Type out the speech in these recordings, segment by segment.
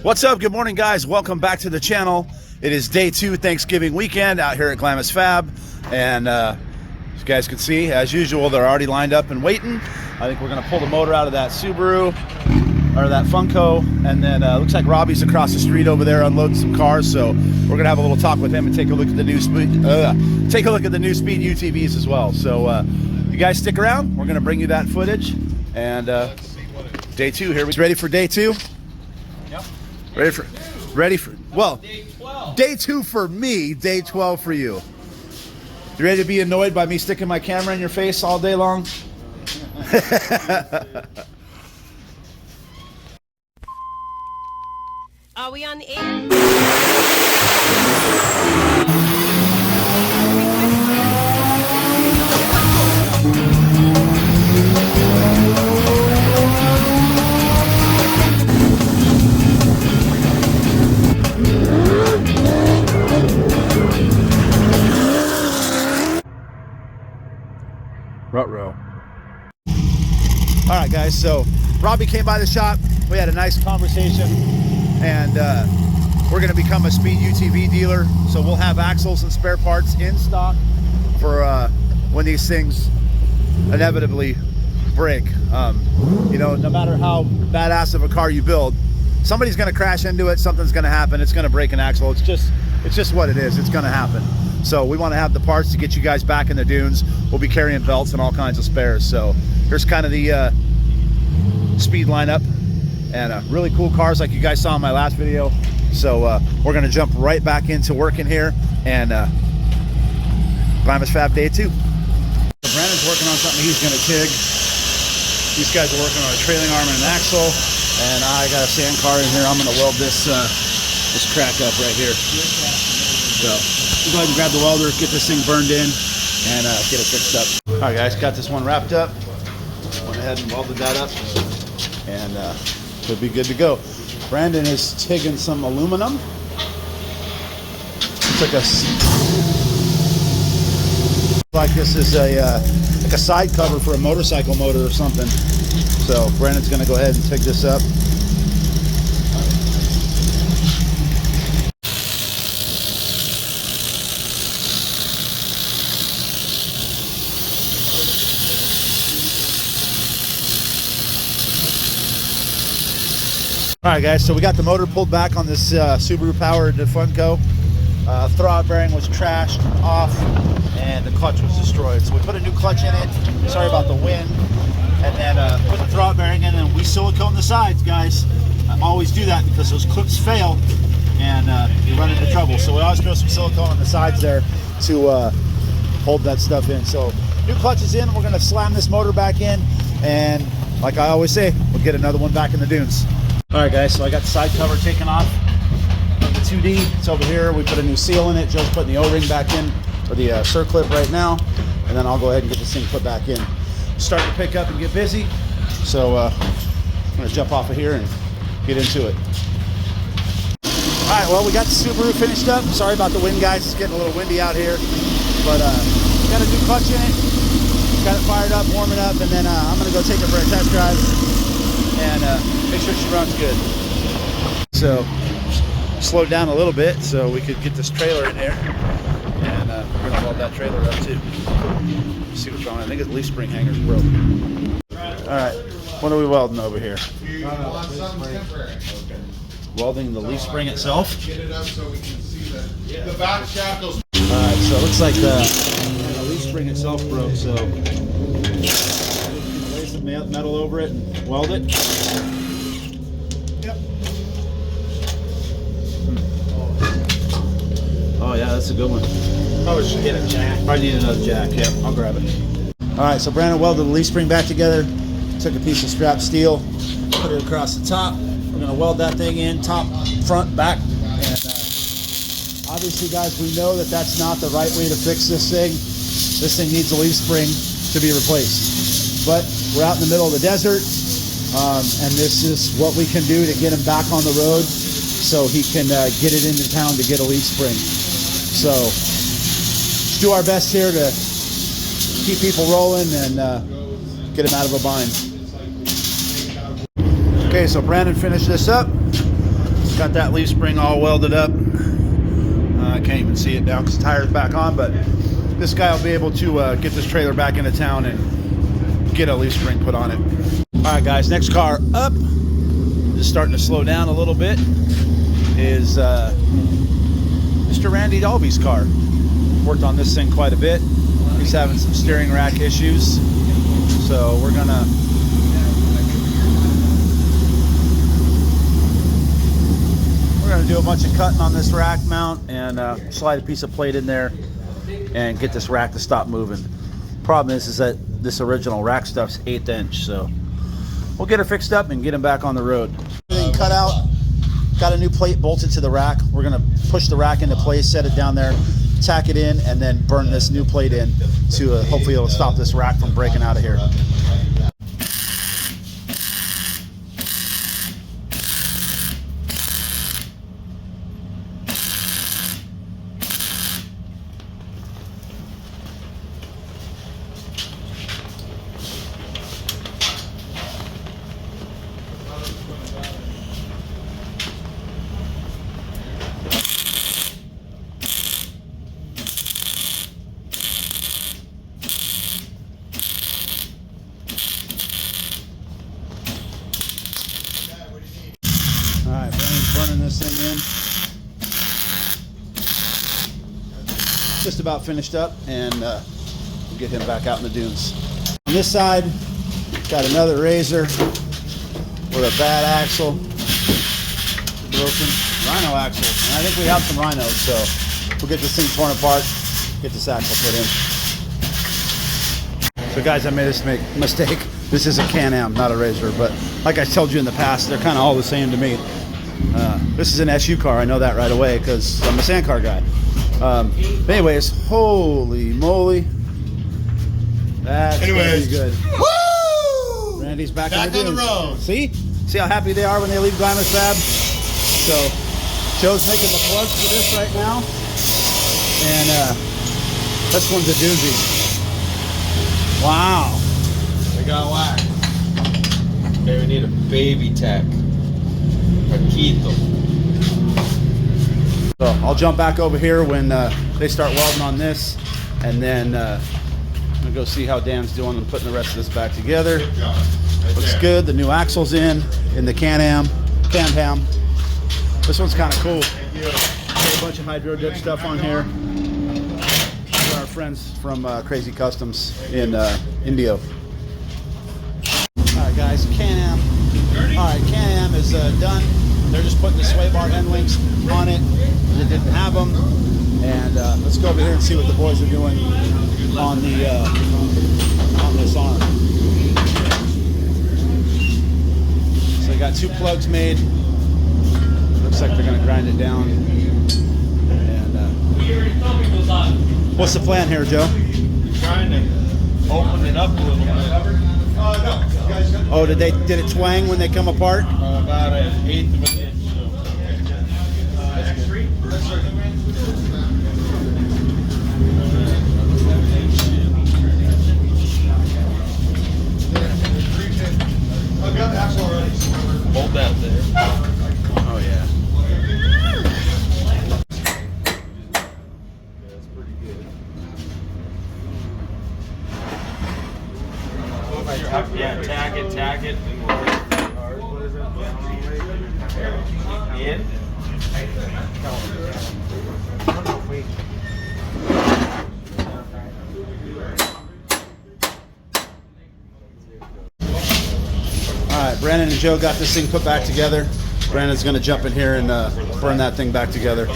What's up? Good morning, guys. Welcome back to the channel. It is day 2 Thanksgiving weekend out here at Glamis Fab, and as you guys can see, as usual, they're already lined up and waiting. I think we're gonna pull the motor out of that Subaru or that Funko, and then looks like Robbie's across the street over there unloading some cars, so we're gonna have a little talk with him and take a look at the new speed UTVs as well. So you guys stick around. We're gonna bring you that footage, and day 2 here. Ready for day 2? Yep. Ready for well, Day 12. day 2 for me, day 12 for you. You ready to be annoyed by me sticking my camera in your face all day long? Are we on the air? Ruh-roh. All right, guys, so Robbie came by the shop. We had a nice conversation, and we're going to become a speed UTV dealer. So we'll have axles and spare parts in stock for when these things inevitably break. You know, no matter how badass of a car you build, somebody's going to crash into it. Something's going to happen. It's going to break an axle. It's just what it is. It's going to happen. So we want to have the parts to get you guys back in the dunes. We'll be carrying belts and all kinds of spares. So here's kind of the speed lineup, and really cool cars like you guys saw in my last video. So we're going to jump right back into working here, and Glamis Fab day 2. So Brandon's working on something he's going to TIG. These guys are working on a trailing arm and an axle, and I got a sand car in here. I'm going to weld this crack up right here. So we'll go ahead and grab the welder, get this thing burned in, and get it fixed up. All right, guys, got this one wrapped up. Went ahead and welded that up, and should be good to go. Brandon is TIGging some aluminum. It's like this is like a side cover for a motorcycle motor or something. So Brandon's going to go ahead and TIG this up. All right, guys, so we got the motor pulled back on this Subaru powered Funko. Throttle bearing was trashed off, and the clutch was destroyed. So we put a new clutch in it. Sorry about the wind. And then put the throttle bearing in, and we silicone the sides, guys. I always do that because those clips fail, and you run into trouble. So we always throw some silicone on the sides there to hold that stuff in. So new clutch is in. We're going to slam this motor back in, and like I always say, we'll get another one back in the dunes. All right, guys, so I got the side cover taken off of the 2D. It's over here. We put a new seal in it. Joe's putting the O-ring back in, or the circlip right now, and then I'll go ahead and get this thing put back in. Start to pick up and get busy, so I'm going to jump off of here and get into it. All right, well, we got the Subaru finished up. Sorry about the wind, guys. It's getting a little windy out here, but got a new clutch in it. Got it fired up, warming up, and then I'm going to go take it for a test drive and make sure she runs good. So slowed down a little bit so we could get this trailer in here, and we're going to weld that trailer up too. See what's wrong. I think its leaf spring hanger's broke. All right, what are we welding over here? Welding the leaf spring itself. Get it up so we can see the back shaft goes. All right, so it looks like the leaf spring itself broke, so lay some metal over it and weld it. Yep. Oh yeah, that's a good one. Probably should get a jack. I need another jack. Yep, I'll grab it. All right, so Brandon welded the leaf spring back together. Took a piece of scrap steel, put it across the top. We're gonna weld that thing in, top, front, back. And obviously, guys, we know that that's not the right way to fix this thing. This thing needs a leaf spring to be replaced. But we're out in the middle of the desert, and this is what we can do to get him back on the road so he can get it into town to get a leaf spring. So let's do our best here to keep people rolling and get them out of a bind. Okay, so Brandon finished this up. Got that leaf spring all welded up. I can't even see it now because the tire's back on, but this guy will be able to get this trailer back into town and get a leaf spring put on it. All right, guys, next car up, just starting to slow down a little bit, is Mr. Randy Dalby's car. Worked on this thing quite a bit. He's having some steering rack issues, so we're gonna do a bunch of cutting on this rack mount and slide a piece of plate in there and get this rack to stop moving. Problem is that this original rack stuff's 1/8 inch, so we'll get it fixed up and get him back on the road. Everything cut out, got a new plate bolted to the rack. We're gonna push the rack into place, set it down there, tack it in, and then burn this new plate in to hopefully it'll stop this rack from breaking out of here. Alright, Brandon's burning this thing in. Just about finished up, and we'll get him back out in the dunes. On this side, got another Razor with a bad axle, broken rhino axle. And I think we have some rhinos, so we'll get this thing torn apart, get this axle put in. So guys, I made this mistake. This is a CanAm, not a Razor, but like I told you in the past, they're kind of all the same to me. This is an SU car, I know that right away because I'm a sand car guy. But anyways, holy moly. That's pretty good. Woo! Randy's back on the road. See how happy they are when they leave Glamis Fab? So Joe's making the plugs for this right now. And this one's a doozy. Wow. We got wax. Okay, we need a baby tech. Paquito. So I'll jump back over here when they start welding on this, and then I'm gonna go see how Dan's doing and putting the rest of this back together. Good job. Looks good. The new axle's in the CanAm. This one's kind of cool. Got a bunch of hydro dip stuff on here. These are our friends from Crazy Customs in Indio. All right, guys, CanAm. All right, CanAm is done. They're just putting the sway bar end links on it. They didn't have them, and let's go over here and see what the boys are doing on the on this arm. So they got 2 plugs made. Looks like they're gonna grind it down. And what's the plan here, Joe? Trying to open it up a little bit. No. Oh, did it twang when they come apart? About an 1/8 of an inch. I've got the axle already. Hold that there. Oh yeah. That's pretty good. Yeah, tack it, and we'll in. All right, Brandon and Joe got this thing put back together. Brandon's gonna jump in here and burn that thing back together.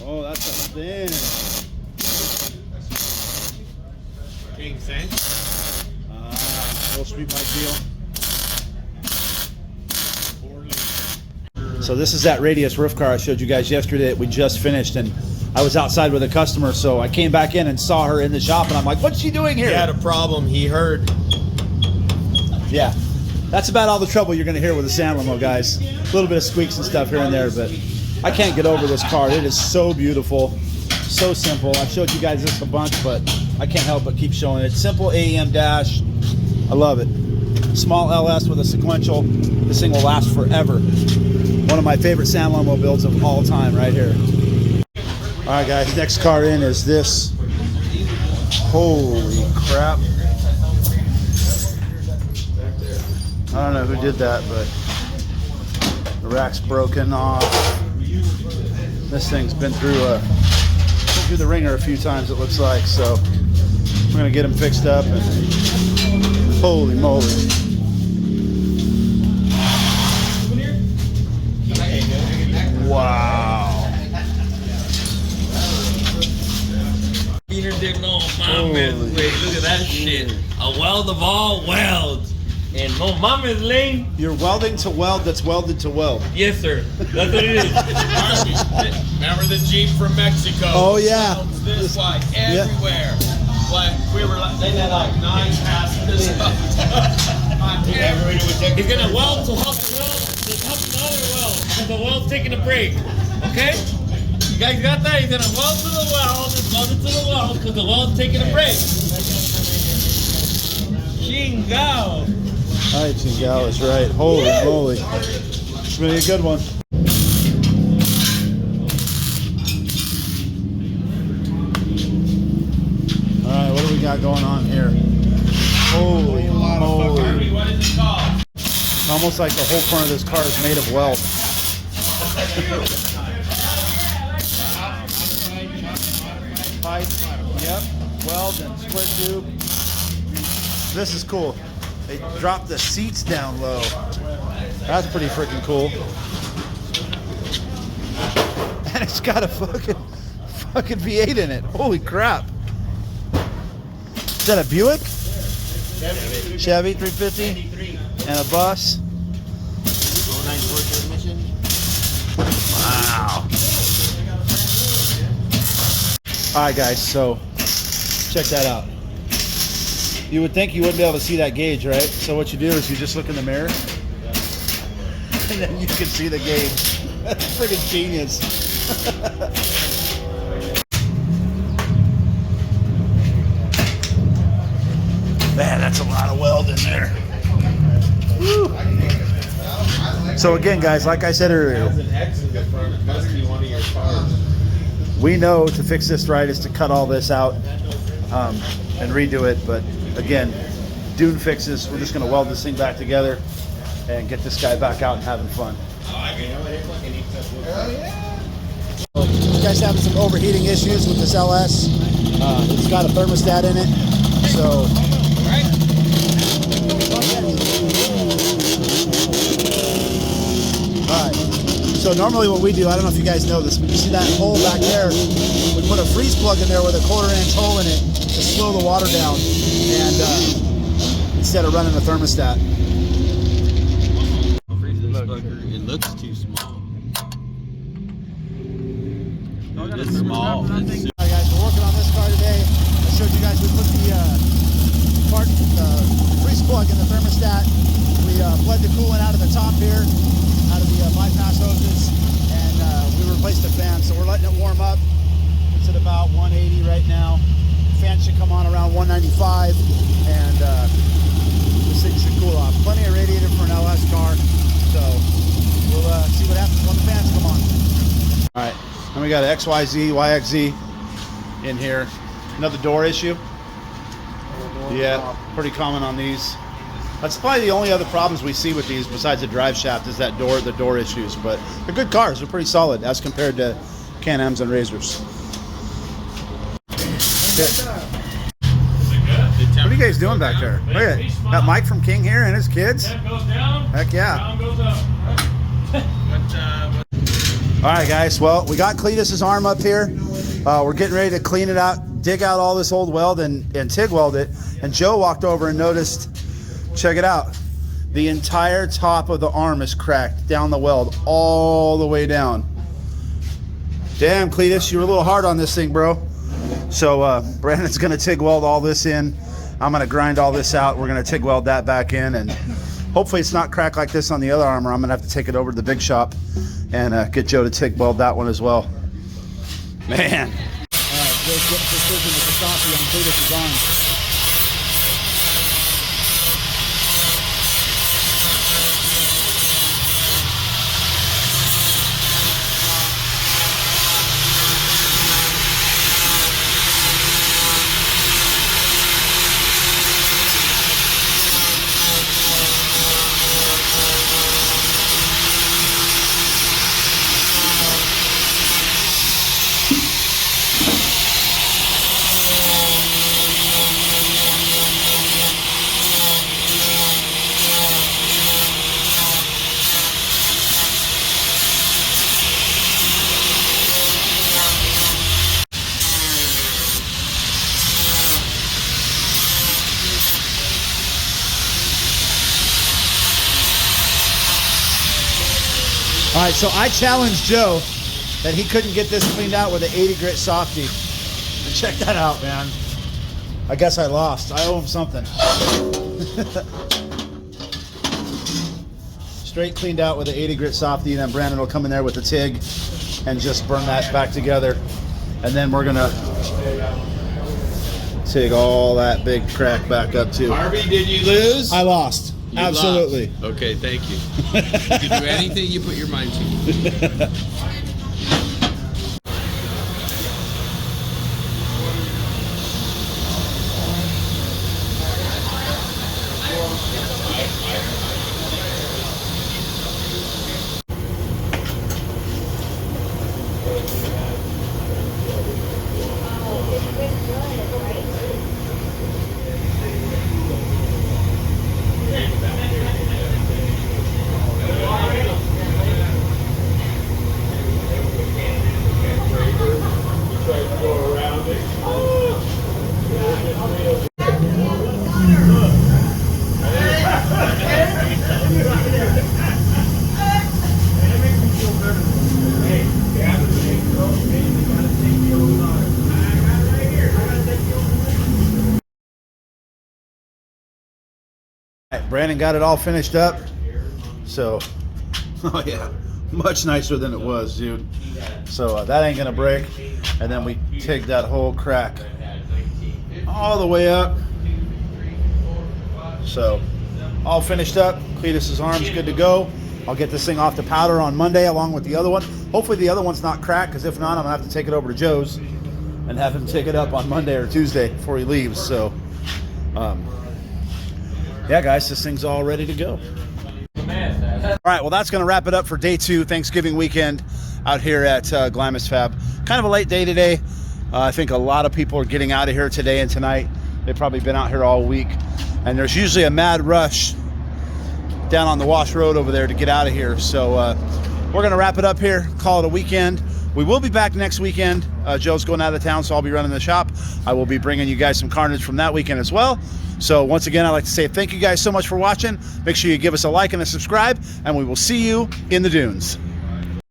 Oh, that's a thin. King Saint. Little street bike deal. So this is that Radius roof car I showed you guys yesterday that we just finished, and I was outside with a customer, so I came back in and saw her in the shop, and I'm like, what's she doing here? He had a problem, he heard. Yeah, that's about all the trouble you're going to hear with the San Limo, guys. A little bit of squeaks and stuff here and there, but I can't get over this car. It is so beautiful, so simple. I've showed you guys this a bunch, but I can't help but keep showing it. Simple AEM dash. I love it. Small LS with a sequential. This thing will last forever. One of my favorite San Limo builds of all time right here. All right, guys, next car in is this. Holy crap. I don't know who did that, but the rack's broken off. This thing's been through the ringer a few times, it looks like, so we're gonna get them fixed up, and holy moly. Wow. Peter didn't know mama's way. Look at that shit. A weld of all welds. And no mama's lane. You're welding to weld that's welded to weld. Yes, sir. That's what it is. Remember the Jeep from Mexico? Oh, yeah. Sounds this like everywhere. Like we were like, they had like 9 passes. He's gonna weld to help the weld. To help the other weld. Because the weld's taking a break. Okay? You guys got that? He's gonna weld to the weld. Just weld it to the weld because the weld's taking a break. Chingao. All right, Chingao is right. Holy moly. It's gonna be a good one. All right, what do we got going on here? Holy moly. What is it called? It's almost like the whole front of this car is made of weld. Pipe, yep, weld and split tube. This is cool. They dropped the seats down low. That's pretty freaking cool. And it's got a fucking V8 in it. Holy crap. Is that a Buick? Chevy 350? And a bus? Wow. Alright guys, so check that out. You would think you wouldn't be able to see that gauge, right? So what you do is you just look in the mirror and then you can see the gauge. That's freaking genius. Man, that's a lot of weld in there. Woo. So again, guys, like I said earlier, we know to fix this right is to cut all this out and redo it. But again, Dune fixes. We're just going to weld this thing back together and get this guy back out and having fun. You guys having some overheating issues with this LS? It's got a thermostat in it, so. Alright, so normally what we do, I don't know if you guys know this, but you see that hole back there? We put a freeze plug in there with a 1/4-inch hole in it to slow the water down, and instead of running a thermostat. It looks too small. It's small. Alright guys, we're working on this car today. I showed you guys we put the freeze plug in the thermostat. We bled the coolant out of the top here, out of the bypass hoses, and we replaced the fan. So we're letting it warm up. It's at about 180 right now. The fan should come on around 195, and this thing should cool off. Plenty of radiator for an LS car, so we'll see what happens when the fans come on. All right, and we got an XYZ, YXZ in here. Another door issue. Yeah, pretty common on these. That's probably the only other problems we see with these besides the drive shaft is that the door issues. But they're good cars. They're pretty solid as compared to CanAms and Razors. Okay. What are you guys doing back there? Look at that Mike from King here and his kids. Heck yeah. All right, guys. Well, we got Cletus's arm up here. We're getting ready to clean it out, dig out all this old weld and TIG weld it. And Joe walked over and noticed, check it out. The entire top of the arm is cracked down the weld all the way down. Damn, Cletus, you were a little hard on this thing, bro. So Brandon's gonna TIG weld all this in. I'm gonna grind all this out. We're gonna TIG weld that back in, and hopefully it's not cracked like this on the other arm, or I'm gonna have to take it over to the big shop and get Joe to TIG weld that one as well. Man. All right, Joe's getting precision with the Softy on Cletus's arm. All right, so I challenged Joe that he couldn't get this cleaned out with an 80 grit Softy. And check that out, man. I guess I lost. I owe him something. Straight cleaned out with an 80 grit Softy, and then Brandon will come in there with the TIG and just burn that back together. And then we're gonna TIG all that big crack back up too. Harvey, did you lose? I lost. You Absolutely. lost. Okay, thank you. You can do anything you put your mind to. Brandon got it all finished up. So, oh yeah, much nicer than it was, dude. So that ain't gonna break. And then we TIG that whole crack all the way up. So, all finished up. Cletus's arm's good to go. I'll get this thing off the powder on Monday along with the other one. Hopefully the other one's not cracked, because if not, I'm gonna have to take it over to Joe's and have him take it up on Monday or Tuesday before he leaves. So, yeah, guys, this thing's all ready to go. All right, well, that's going to wrap it up for day 2, Thanksgiving weekend out here at Glamis Fab. Kind of a late day today. I think a lot of people are getting out of here today and tonight. They've probably been out here all week. And there's usually a mad rush down on the Wash Road over there to get out of here. So we're going to wrap it up here, call it a weekend. We will be back next weekend. Joe's going out of town, so I'll be running the shop. I will be bringing you guys some Carnage from that weekend as well. So once again, I'd like to say thank you guys so much for watching. Make sure you give us a like and a subscribe, and we will see you in the dunes.